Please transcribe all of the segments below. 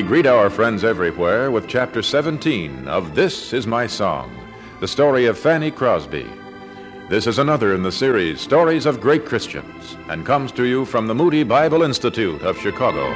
greet our friends everywhere with Chapter 17 of This Is My Song, the story of Fanny Crosby. This is another in the series, Stories of Great Christians, and comes to you from the Moody Bible Institute of Chicago.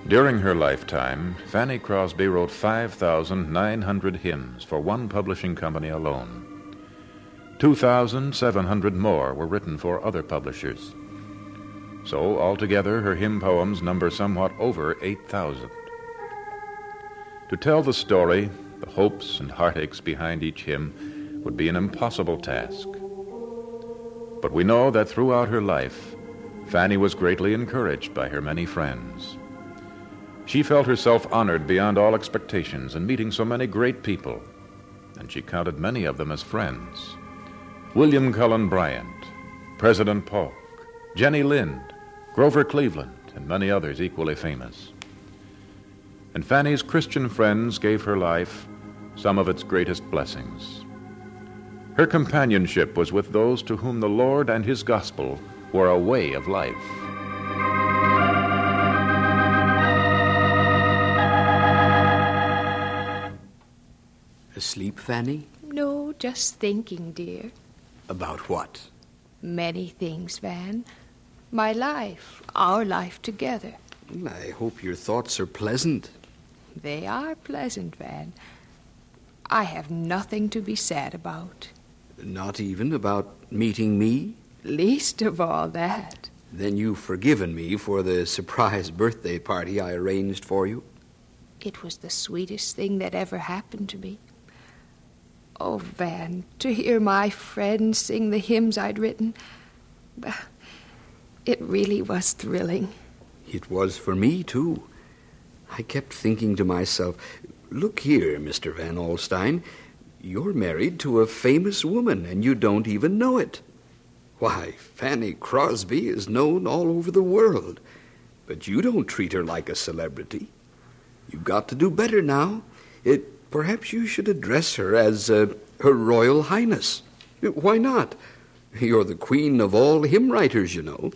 During her lifetime, Fanny Crosby wrote 5,900 hymns for one publishing company alone. 2,700 more were written for other publishers. So, altogether, her hymn poems number somewhat over 8,000. To tell the story, the hopes and heartaches behind each hymn, would be an impossible task. But we know that throughout her life, Fanny was greatly encouraged by her many friends. She felt herself honored beyond all expectations in meeting so many great people, and she counted many of them as friends. William Cullen Bryant, President Polk, Jenny Lind, Grover Cleveland, and many others equally famous. And Fanny's Christian friends gave her life some of its greatest blessings. Her companionship was with those to whom the Lord and His gospel were a way of life. Asleep, Fanny? No, just thinking, dear. About what? Many things, Van. My life, our life together. I hope your thoughts are pleasant. They are pleasant, Van. I have nothing to be sad about. Not even about meeting me? Least of all that. Then you've forgiven me for the surprise birthday party I arranged for you? It was the sweetest thing that ever happened to me. Oh, Van, to hear my friends sing the hymns I'd written, it really was thrilling. It was for me, too. I kept thinking to myself, look here, Mr. Van Alstyne, you're married to a famous woman, and you don't even know it. Why, Fanny Crosby is known all over the world, but you don't treat her like a celebrity. You've got to do better now. Perhaps you should address her as Her Royal Highness. Why not? You're the queen of all hymn writers, you know.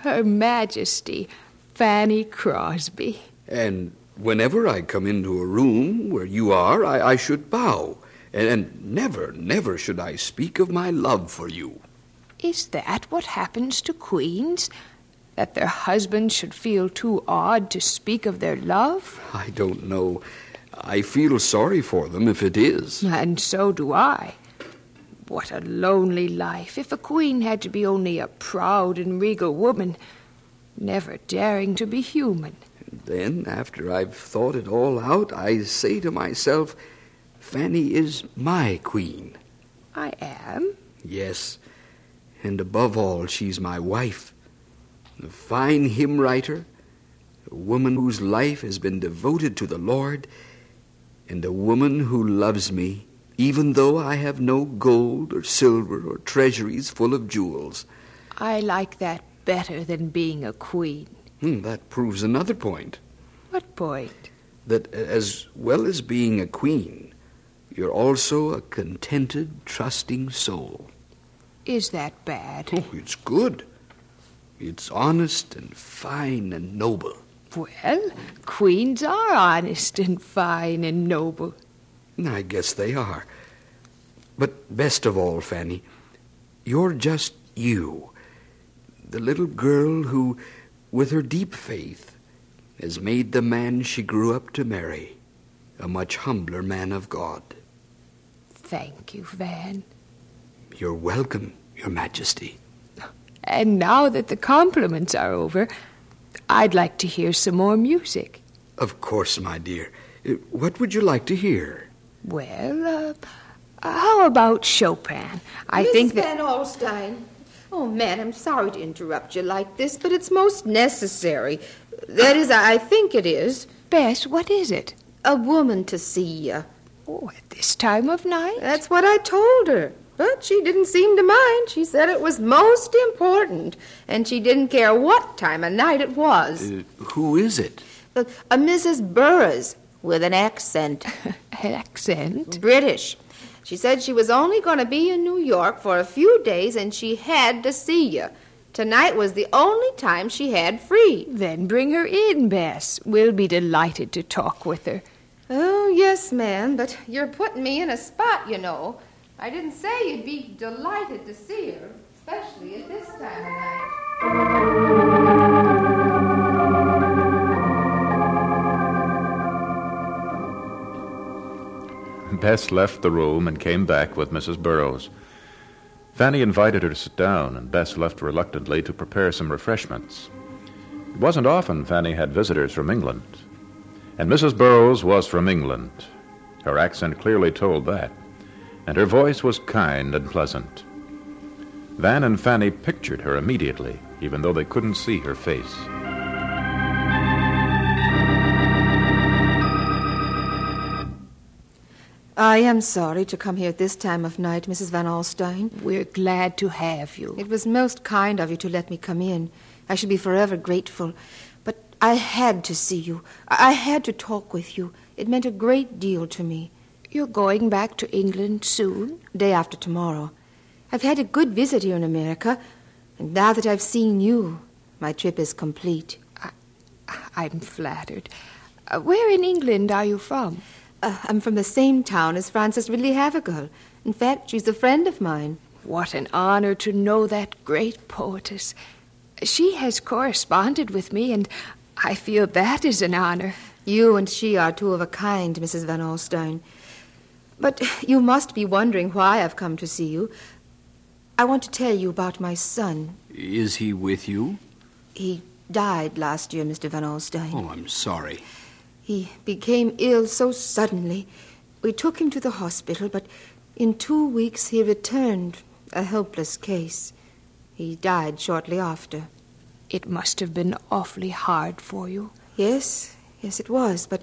Her Majesty, Fanny Crosby. And whenever I come into a room where you are, I should bow. And never should I speak of my love for you. Is that what happens to queens? That their husbands should feel too awed to speak of their love? I don't know. I feel sorry for them if it is. And so do I. What a lonely life if a queen had to be only a proud and regal woman, never daring to be human. Then, after I've thought it all out, I say to myself, Fanny is my queen. I am? Yes, and above all, she's my wife. A fine hymn writer, a woman whose life has been devoted to the Lord, and a woman who loves me, even though I have no gold or silver or treasuries full of jewels. I like that better than being a queen. That proves another point. What point? That as well as being a queen, you're also a contented, trusting soul. Is that bad? Oh, it's good. It's honest and fine and noble. Well, queens are honest and fine and noble. I guess they are. But best of all, Fanny, you're just you. The little girl who, with her deep faith, has made the man she grew up to marry a much humbler man of God. Thank you, Van. You're welcome, Your Majesty. And now that the compliments are over, I'd like to hear some more music. Of course, my dear. What would you like to hear? Well, how about Chopin? I think that... Miss Van Alstyne. Oh, man, I'm sorry to interrupt you like this, but it's most necessary. That is, I think it is. Bess, what is it? A woman to see you. Oh, at this time of night? That's what I told her. But she didn't seem to mind. She said it was most important, and she didn't care what time of night it was. Who is it? A Mrs. Burroughs, with an accent. An accent? British. She said she was only going to be in New York for a few days, and she had to see you. Tonight was the only time she had free. Then bring her in, Bess. We'll be delighted to talk with her. Oh, yes, ma'am, but you're putting me in a spot, you know. I didn't say you'd be delighted to see her, especially at this time of night. Bess left the room and came back with Mrs. Burroughs. Fanny invited her to sit down, and Bess left reluctantly to prepare some refreshments. It wasn't often Fanny had visitors from England, and Mrs. Burroughs was from England. Her accent clearly told that, and her voice was kind and pleasant. Van and Fanny pictured her immediately, even though they couldn't see her face. I am sorry to come here at this time of night, Mrs. Van Alstyne. We're glad to have you. It was most kind of you to let me come in. I should be forever grateful. But I had to see you. I had to talk with you. It meant a great deal to me. You're going back to England soon? Day after tomorrow. I've had a good visit here in America, and now that I've seen you, my trip is complete. I'm flattered. Where in England are you from? I'm from the same town as Frances Ridley Havergal. In fact, she's a friend of mine. What an honor to know that great poetess. She has corresponded with me, and I feel that is an honor. You and she are two of a kind, Mrs. Van Alstyne. But you must be wondering why I've come to see you. I want to tell you about my son. Is he with you? He died last year, Mr. Van Alstyne. Oh, I'm sorry. He became ill so suddenly. We took him to the hospital, but in 2 weeks he returned, a helpless case. He died shortly after. It must have been awfully hard for you. Yes, it was, but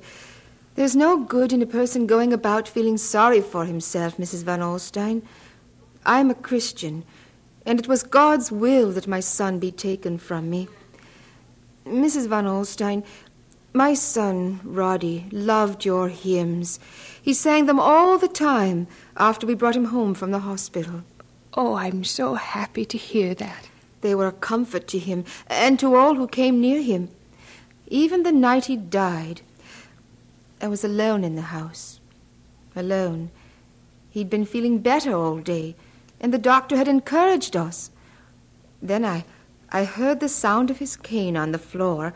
there's no good in a person going about feeling sorry for himself, Mrs. Van Alstyne. I'm a Christian, and it was God's will that my son be taken from me. Mrs. Van Alstyne, my son, Roddy, loved your hymns. He sang them all the time after we brought him home from the hospital. Oh, I'm so happy to hear that. They were a comfort to him and to all who came near him. Even the night he died, I was alone in the house. Alone. He'd been feeling better all day, and the doctor had encouraged us. Then I heard the sound of his cane on the floor.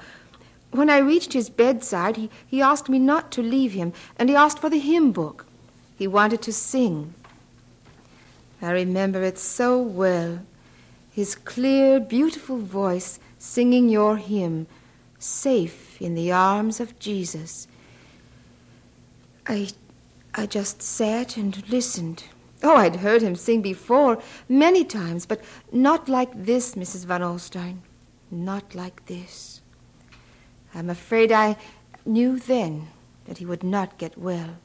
When I reached his bedside, he asked me not to leave him, and he asked for the hymn book. He wanted to sing. I remember it so well. His clear, beautiful voice singing your hymn, Safe in the Arms of Jesus. I just sat and listened. Oh, I'd heard him sing before, many times, but not like this, Mrs. Van Alstyne. Not like this. I'm afraid I knew then that he would not get well.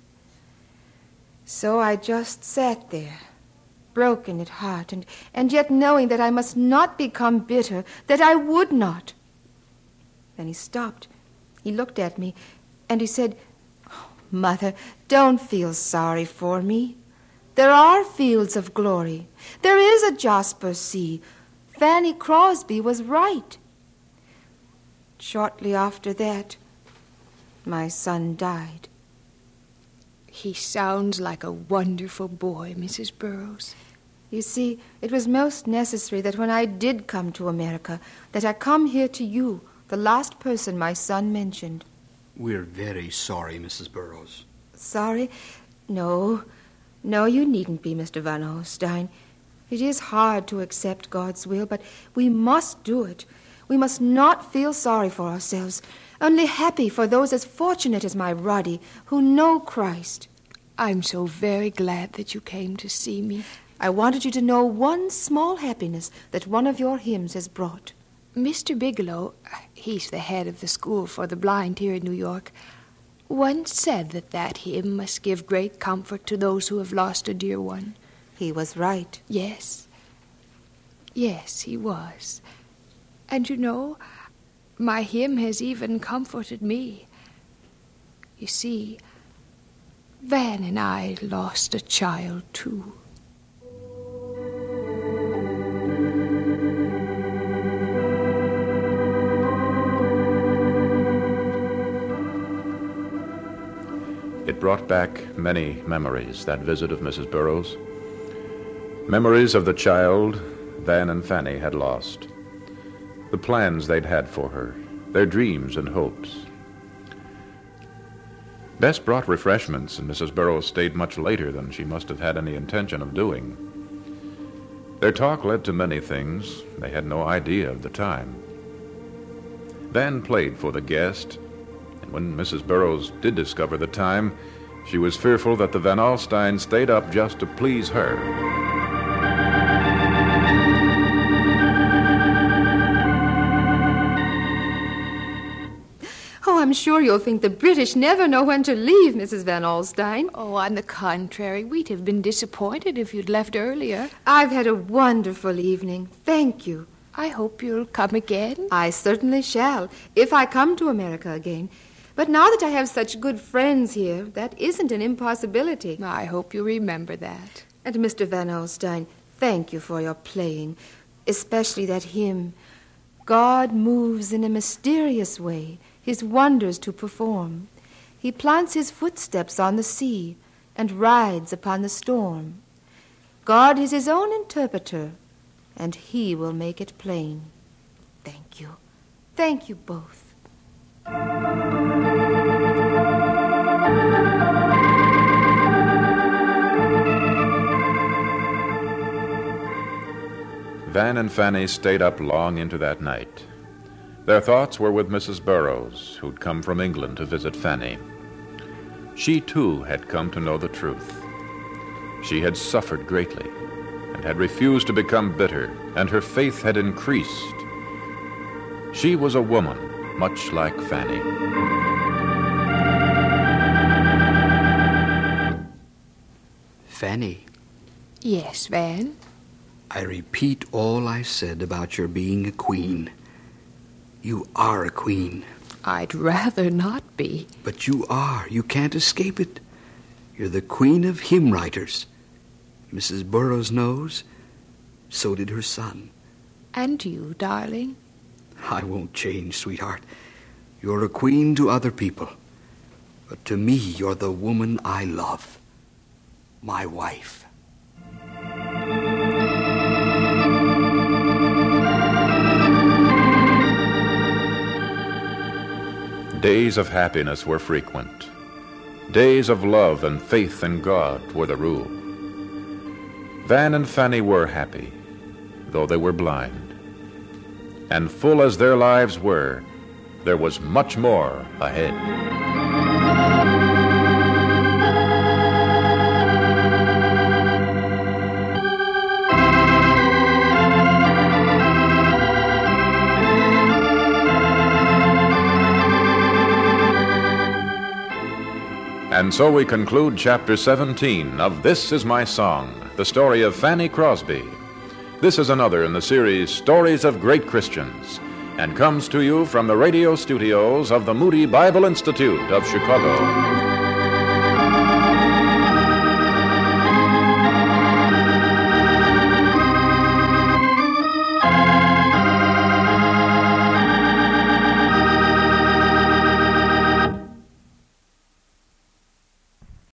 So I just sat there, broken at heart, and yet knowing that I must not become bitter, that I would not. Then he stopped. He looked at me, and he said, "Oh, Mother, don't feel sorry for me. There are fields of glory. There is a Jasper Sea. Fanny Crosby was right." Shortly after that, my son died. He sounds like a wonderful boy, Mrs. Burroughs. You see, it was most necessary that when I did come to America, that I come here to you, the last person my son mentioned. We're very sorry, Mrs. Burroughs. Sorry? No, you needn't be, Mr. Van Alstyne. It is hard to accept God's will, but we must do it. We must not feel sorry for ourselves, only happy for those as fortunate as my Roddy, who know Christ. I'm so very glad that you came to see me. I wanted you to know one small happiness that one of your hymns has brought. Mr. Bigelow, he's the head of the school for the blind here in New York, once said that hymn must give great comfort to those who have lost a dear one. He was right. Yes. Yes, he was. And you know, my hymn has even comforted me. You see, Van and I lost a child, too. It brought back many memories, that visit of Mrs. Burroughs. Memories of the child Van and Fanny had lost. The plans they'd had for her, their dreams and hopes. Bess brought refreshments, and Mrs. Burroughs stayed much later than she must have had any intention of doing. Their talk led to many things they had no idea of the time. Van played for the guest, and when Mrs. Burroughs did discover the time, she was fearful that the Van Alstyne stayed up just to please her. Oh, I'm sure you'll think the British never know when to leave, Mrs. Van Alstyne. Oh, on the contrary, we'd have been disappointed if you'd left earlier. I've had a wonderful evening. Thank you. I hope you'll come again. I certainly shall, if I come to America again. But now that I have such good friends here, that isn't an impossibility. I hope you remember that. And Mr. Van Alstyne, thank you for your playing, especially that hymn. God moves in a mysterious way, his wonders to perform. He plants his footsteps on the sea and rides upon the storm. God is his own interpreter, and he will make it plain. Thank you. Thank you both. Van and Fanny stayed up long into that night. Their thoughts were with Mrs. Burroughs, who'd come from England to visit Fanny. She, too, had come to know the truth. She had suffered greatly and had refused to become bitter, and her faith had increased. She was a woman, much like Fanny. Fanny. Yes, Van? I repeat all I said about your being a queen. You are a queen. I'd rather not be. But you are. You can't escape it. You're the queen of hymn writers. Mrs. Burroughs knows. So did her son. And you, darling? I won't change, sweetheart. You're a queen to other people. But to me, you're the woman I love. My wife. Days of happiness were frequent. Days of love and faith in God were the rule. Van and Fanny were happy, though they were blind. And full as their lives were, there was much more ahead. And so we conclude Chapter 17 of This Is My Song, the story of Fanny Crosby. This is another in the series Stories of Great Christians, and comes to you from the radio studios of the Moody Bible Institute of Chicago.